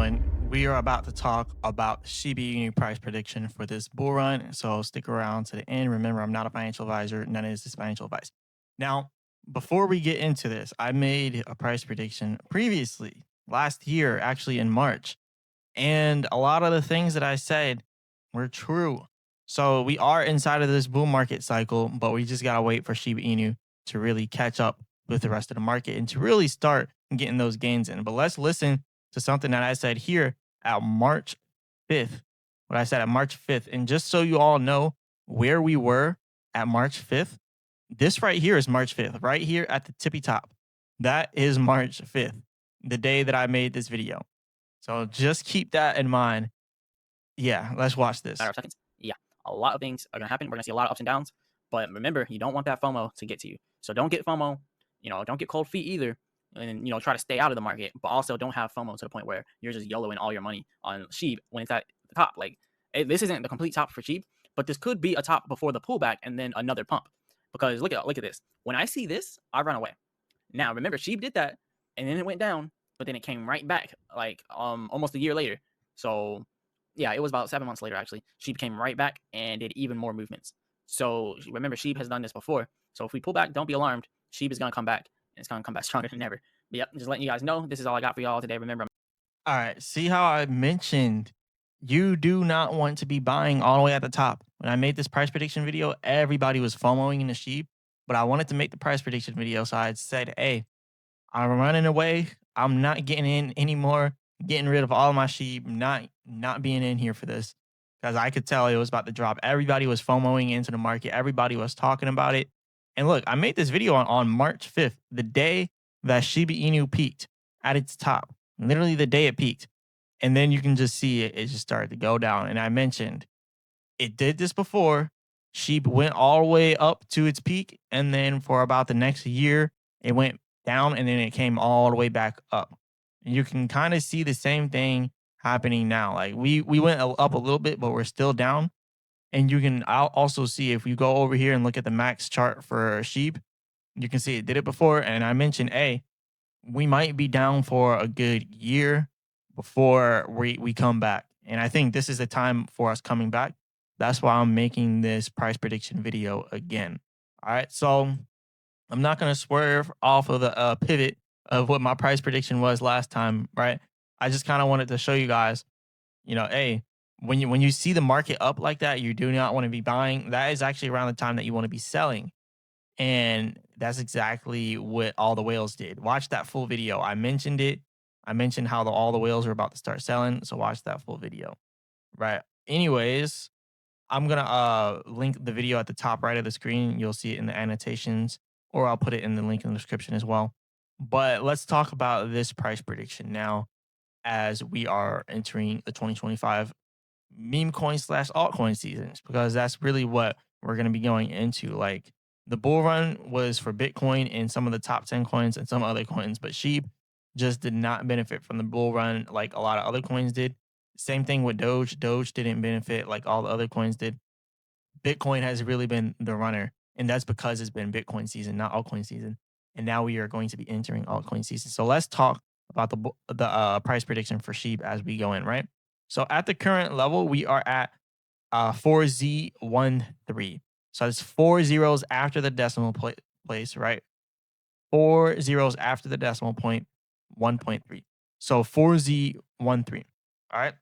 going? We are about to talk about SHIBA INU price prediction for this bull run. So stick around to the end. Remember, I'm not a financial advisor. None of this is financial advice. Now, before we get into this, I made a price prediction previously last year, actually in March. And a lot of the things that I said were true. So we are inside of this bull market cycle, but we just got to wait for SHIBA INU to really catch up with the rest of the market and to really start getting those gains in. But let's listen to something that I said here at March 5th. What I said at March 5th. And just so you all know where we were at March 5th, this right here is March 5th, right here at the tippy top. That is March 5th, the day that I made this video. So just keep that in mind. Yeah, let's watch Matter this. of seconds. Yeah, a lot of things are gonna happen. We're gonna see a lot of ups and downs. But remember, you don't want that FOMO to get to you. So don't get FOMO. Don't get cold feet either. And try to stay out of the market, but also don't have FOMO to the point where you're just YOLOing all your money on SHIB when it's at the top. Like this isn't the complete top for SHIB, but this could be a top before the pullback and then another pump. Because look at this. When I see this, I run away. Now remember, SHIB did that, and then it went down, but then it came right back like almost a year later. So yeah, it was about 7 months later actually. SHIB came right back and did even more movements. So remember, SHIB has done this before. So if we pull back, don't be alarmed. SHIB is gonna come back, and it's gonna come back stronger than ever. But yep, just letting you guys know, this is all I got for y'all today. Remember, All right. See how I mentioned you do not want to be buying all the way at the top. When I made this price prediction video, everybody was FOMOing in the sheep, but I wanted to make the price prediction video. So I said, hey, I'm running away. I'm not getting in anymore. Getting rid of all my sheep. Not being in here for this because I could tell it was about to drop. Everybody was FOMOing into the market. Everybody was talking about it. And look, I made this video on March 5th, the day that SHIBA INU peaked at its top. Literally the day it peaked. And then you can just see it just started to go down. And I mentioned it did this before. Sheep went all the way up to its peak, and then for about the next year, it went down, and then it came all the way back up. And you can kind of see the same thing happening now. Like we went up a little bit, but we're still down. And you can also see if you go over here and look at the max chart for sheep, you can see it did it before. And I mentioned, hey, we might be down for a good year before we come back. And I think this is the time for us coming back. That's why I'm making this price prediction video again. All right. So I'm not going to swerve off of the pivot of what my price prediction was last time. Right. I just kind of wanted to show you guys, hey, when you see the market up like that, you do not want to be buying. That is actually around the time that you want to be selling. And that's exactly what all the whales did. Watch that full video. I mentioned it. I mentioned how all the whales are about to start selling. So watch that full video. Right. Anyways, I'm gonna link the video at the top right of the screen. You'll see it in the annotations, or I'll put it in the link in the description as well. But let's talk about this price prediction now as we are entering the 2025 meme coin slash altcoin seasons, because that's really what we're going to be going into. Like the bull run was for Bitcoin and some of the top 10 coins and some other coins, but sheep just did not benefit from the bull run like a lot of other coins did. Same thing with Doge. Doge didn't benefit like all the other coins did. Bitcoin has really been the runner, and that's because it's been Bitcoin season, not altcoin season. And now we are going to be entering altcoin season. So let's talk about the price prediction for sheep as we go in, right? So at the current level, we are at 4Z13. So it's 4 zeros after the decimal place, right? 4 zeros after the decimal point, 1.3. So 4Z13. All right.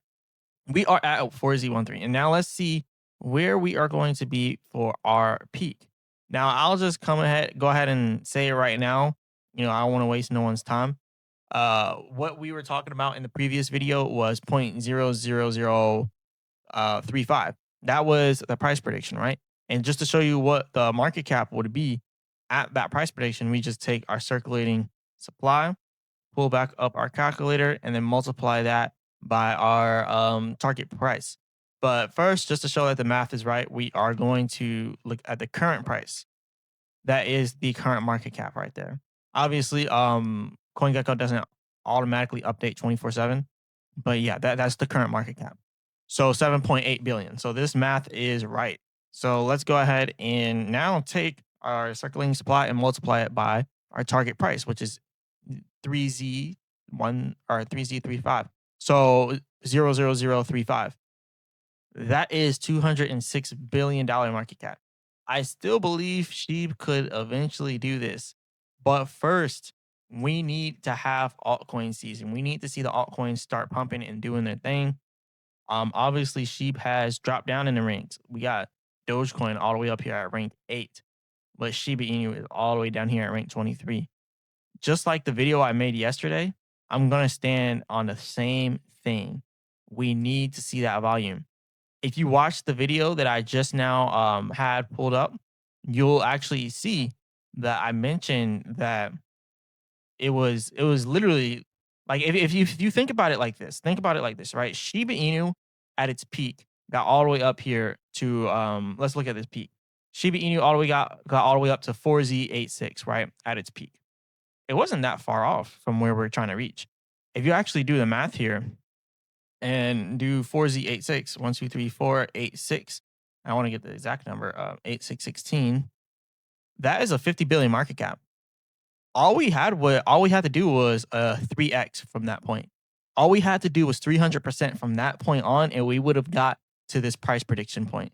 We are at 4Z13. And now let's see where we are going to be for our peak. Now I'll just go ahead and say it right now. I don't want to waste no one's time. What we were talking about in the previous video was 0.00035. That was the price prediction, right? And just to show you what the market cap would be at that price prediction, we just take our circulating supply, pull back up our calculator, and then multiply that by our target price. But first, just to show that the math is right, we are going to look at the current price. That is the current market cap right there. Obviously, CoinGecko doesn't automatically update 24/7, but yeah, that's the current market cap. So 7.8 billion. So this math is right. So let's go ahead and now take our circulating supply and multiply it by our target price, which is 3Z1 or 3Z35. So 00035. That is $206 billion market cap. I still believe Sheep could eventually do this. But first, we need to have altcoin season. We need to see the altcoins start pumping and doing their thing. Obviously, Sheep has dropped down in the ranks. We got Dogecoin all the way up here at rank 8, but Shiba Inu is all the way down here at rank 23. Just like the video I made yesterday, I'm gonna stand on the same thing. We need to see that volume. If you watch the video that I just now had pulled up, you'll actually see that I mentioned that it was literally like if you think about it like this, right? Shiba Inu at its peak got all the way up here to let's look at this peak. Shiba Inu all the way got all the way up to 4Z86, right? At its peak. It wasn't that far off from where we're trying to reach. If you actually do the math here and do 4Z86, 1, 2, 3, 4, 8, 6. I want to get the exact number, 8616. That is a 50 billion market cap. All we had to do was 3x from that point. All we had to do was 300% from that point on, and we would have got to this price prediction point.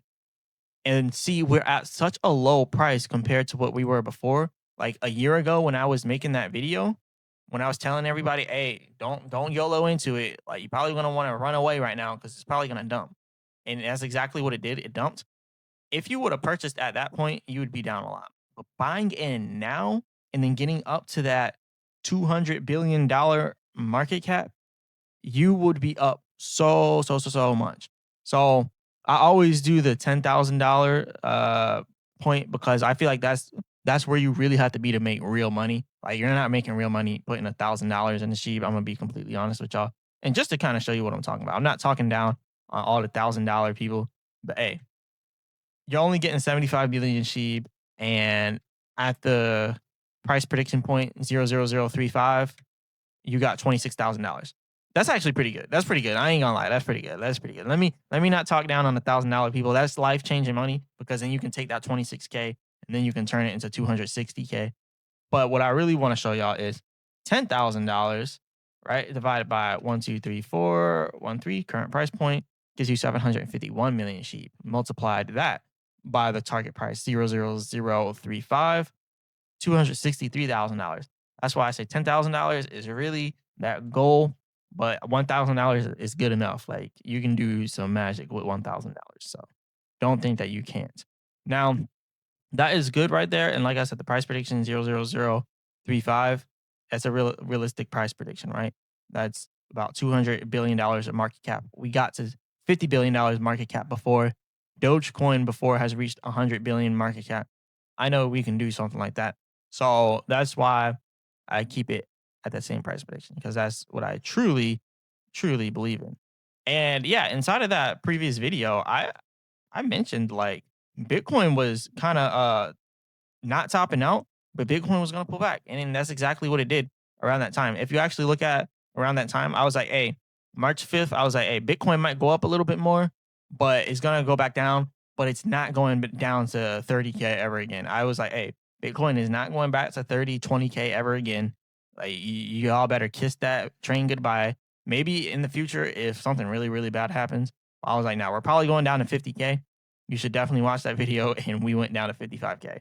And see, we're at such a low price compared to what we were before. Like a year ago when I was making that video, when I was telling everybody, hey, don't YOLO into it. Like you're probably gonna want to run away right now because it's probably gonna dump. And that's exactly what it did. It dumped. If you would have purchased at that point, you would be down a lot. But buying in now and then getting up to that $200 billion market cap, you would be up so much. So I always do the $10,000 point because I feel like that's where you really have to be to make real money. Like you're not making real money putting $1,000 in the sheep. I'm gonna be completely honest with y'all. And just to kind of show you what I'm talking about, I'm not talking down on all the $1,000 people, but hey, you're only getting 75 million sheep, and at the price prediction point 00035, you got $26,000. That's actually pretty good. That's pretty good. I ain't gonna lie. That's pretty good. That's pretty good. Let me not talk down on $1,000 people. That's life changing money because then you can take that 26K and then you can turn it into 260K. But what I really want to show y'all is $10,000, right? Divided by 1, 2, 3, 4, 1, 3, current price point gives you 751 million sheep. Multiplied that by the target price 00035, $263,000. That's why I say $10,000 is really that goal, but $1,000 is good enough. Like you can do some magic with $1,000. So don't think that you can't. Now, that is good right there. And like I said, the price prediction 00035. That's a realistic price prediction, right? That's about $200 billion of market cap. We got to $50 billion market cap before. Dogecoin before has reached 100 billion market cap. I know we can do something like that. So that's why I keep it at that same price prediction because that's what I truly believe in. And yeah, inside of that previous video, I mentioned like Bitcoin was kind of not topping out, but Bitcoin was going to pull back. And then that's exactly what it did around that time. If you actually look at around that time, I was like, hey, March 5th, I was like, hey, Bitcoin might go up a little bit more, but it's going to go back down, but it's not going down to 30K ever again. I was like, hey, Bitcoin is not going back to 30, 20K ever again. Like, you all better kiss that train goodbye. Maybe in the future, if something really bad happens, I was like, now we're probably going down to 50K. You should definitely watch that video. And we went down to 55K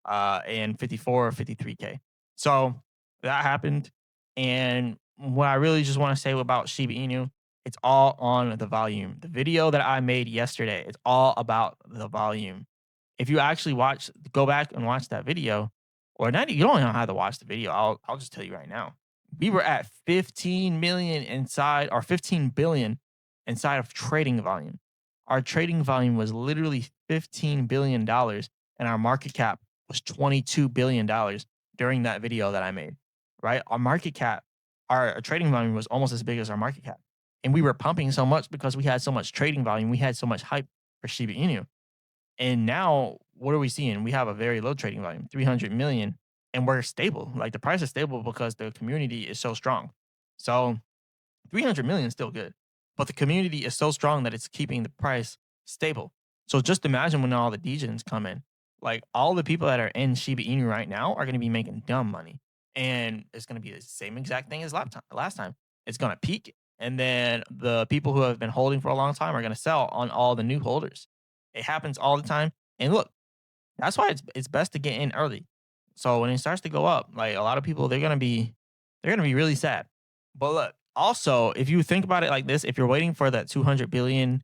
and 54 or 53K. So that happened. And what I really just want to say about Shiba Inu, it's all on the volume. The video that I made yesterday, it's all about the volume. If you actually go back and watch that video, or not, you don't know how to watch the video. I'll just tell you right now. We were at 15 million inside, or 15 billion inside of trading volume. Our trading volume was literally $15 billion, and our market cap was $22 billion during that video that I made. Right, our market cap, our trading volume was almost as big as our market cap, and we were pumping so much because we had so much trading volume. We had so much hype for Shiba Inu. And now, what are we seeing? We have a very low trading volume, 300 million, and we're stable. Like the price is stable because the community is so strong. So 300 million is still good, but the community is so strong that it's keeping the price stable. So just imagine when all the degens come in, like all the people that are in Shiba Inu right now are going to be making dumb money. And it's going to be the same exact thing as last time. It's going to peak and then the people who have been holding for a long time are going to sell on all the new holders. It happens all the time. And look, that's why it's best to get in early. So when it starts to go up, like a lot of people, they're gonna be really sad. But look, also if you think about it like this, if you're waiting for that 200 billion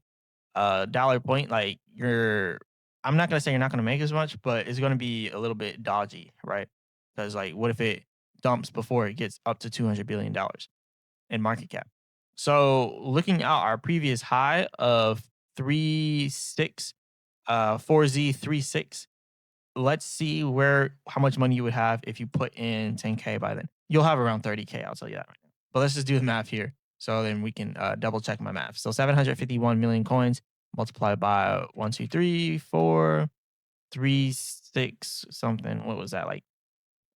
dollar point, like I'm not gonna say you're not gonna make as much, but it's gonna be a little bit dodgy, right? Because like, what if it dumps before it gets up to $200 billion in market cap? So looking at our previous high of 3.6, 4Z36, let's see where how much money you would have if you put in 10K by then. You'll have around 30K, I'll tell you that right now. But let's just do the math here. So then we can double check my math. So 751 million coins multiplied by 1, 2, 3, 4, 3, 6, something. What was that? Like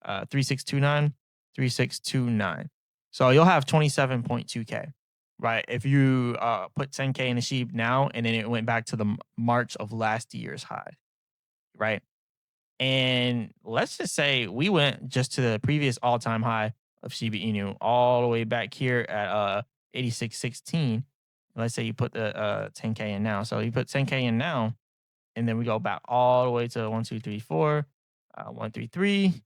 3629, 3629. So you'll have 27.2K, right? If you put 10K in the sheep now and then it went back to the March of last year's high, right? And let's just say we went just to the previous all-time high of Shiba Inu all the way back here at 8616. Let's say you put the 10K in now. So you put 10K in now, and then we go back all the way to 1, 2, 3, 4, 1, 3, 3,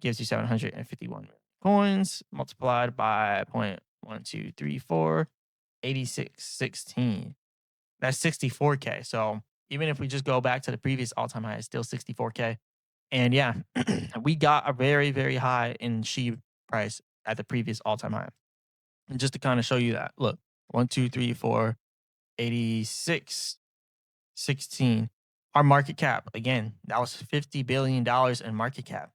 gives you 751 million coins multiplied by 0.1234, 8616. That's 64K. So even if we just go back to the previous all-time high, it's still 64K. And yeah, we got a very, very high in SHIB price at the previous all-time high. And just to kind of show you that, look, 1, 2, 3, 4, 86, 16. Our market cap, again, that was $50 billion in market cap.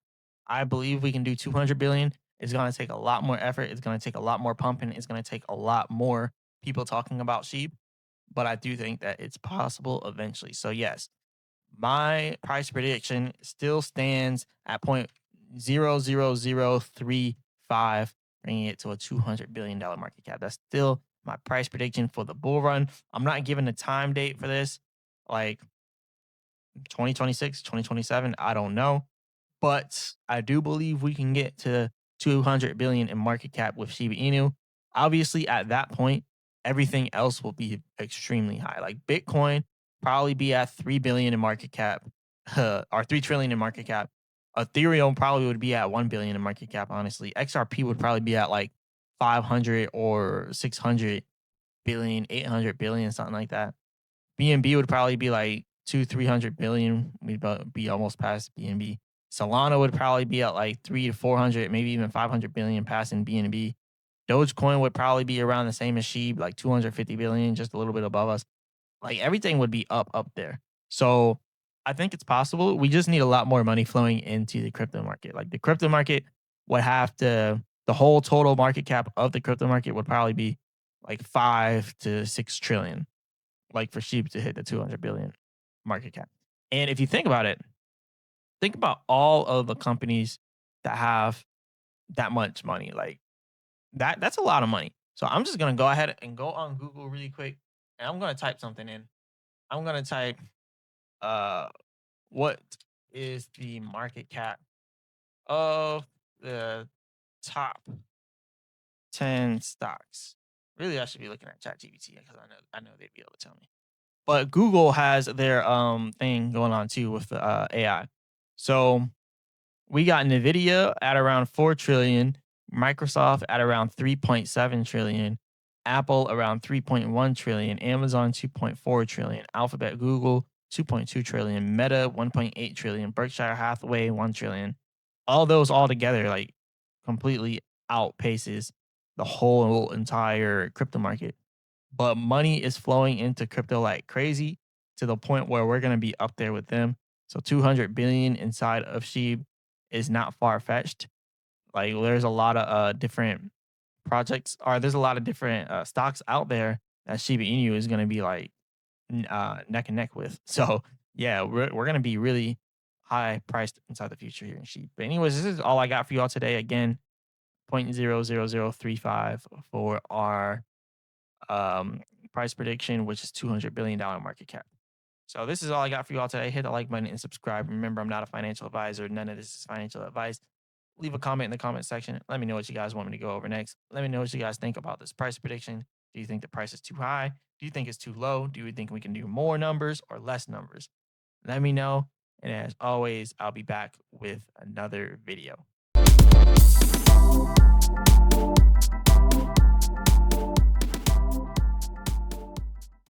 I believe we can do 200 billion. It's going to take a lot more effort. It's going to take a lot more pumping. It's going to take a lot more people talking about SHIB. But I do think that it's possible eventually. So yes, my price prediction still stands at 0.00035, bringing it to a $200 billion market cap. That's still my price prediction for the bull run. I'm not giving a time date for this, like 2026, 2027. I don't know. But I do believe we can get to 200 billion in market cap with Shiba Inu. Obviously, at that point, everything else will be extremely high. Like Bitcoin probably be at 3 billion in market cap, or 3 trillion in market cap. Ethereum probably would be at 1 billion in market cap, honestly. XRP would probably be at like 500 or 600 billion, 800 billion, something like that. BNB would probably be like 300 billion. We'd be almost past BNB. Solana would probably be at like 3 to 400, maybe even 500 billion, passing BNB. Dogecoin would probably be around the same as SHIB, like 250 billion, just a little bit above us. Like everything would be up there. So I think it's possible. We just need a lot more money flowing into the crypto market. Like the crypto market would have to, the whole total market cap of the crypto market would probably be like 5 to 6 trillion, like for SHIB to hit the 200 billion market cap. And if you think about it, think about all of the companies that have that much money. Like that's a lot of money. So I'm just gonna go ahead and go on Google really quick, and I'm gonna type something in. I'm gonna type uh what is the market cap of the top 10 stocks. Really, I should be looking at ChatGPT because I know they'd be able to tell me. But Google has their thing going on too with the AI. So we got Nvidia at around 4 trillion, Microsoft at around 3.7 trillion, Apple around 3.1 trillion, Amazon 2.4 trillion, Alphabet, Google 2.2 trillion, Meta 1.8 trillion, Berkshire Hathaway 1 trillion. All those all together like completely outpaces the whole entire crypto market. But money is flowing into crypto like crazy to the point where we're going to be up there with them. So 200 billion inside of SHIB is not far fetched. Like there's a lot of different projects, or there's a lot of different stocks out there that Shiba Inu is going to be like neck and neck with. So yeah, we're going to be really high priced inside the future here in SHIB. But anyways, this is all I got for you all today. Again, 0.00035 for our um, price prediction, which is $200 billion market cap. So this is all I got for you all today. Hit the like button and subscribe. Remember, I'm not a financial advisor. None of this is financial advice. Leave a comment in the comment section. Let me know what you guys want me to go over next. Let me know what you guys think about this price prediction. Do you think the price is too high? Do you think it's too low? Do you think we can do more numbers or less numbers? Let me know. And as always, I'll be back with another video.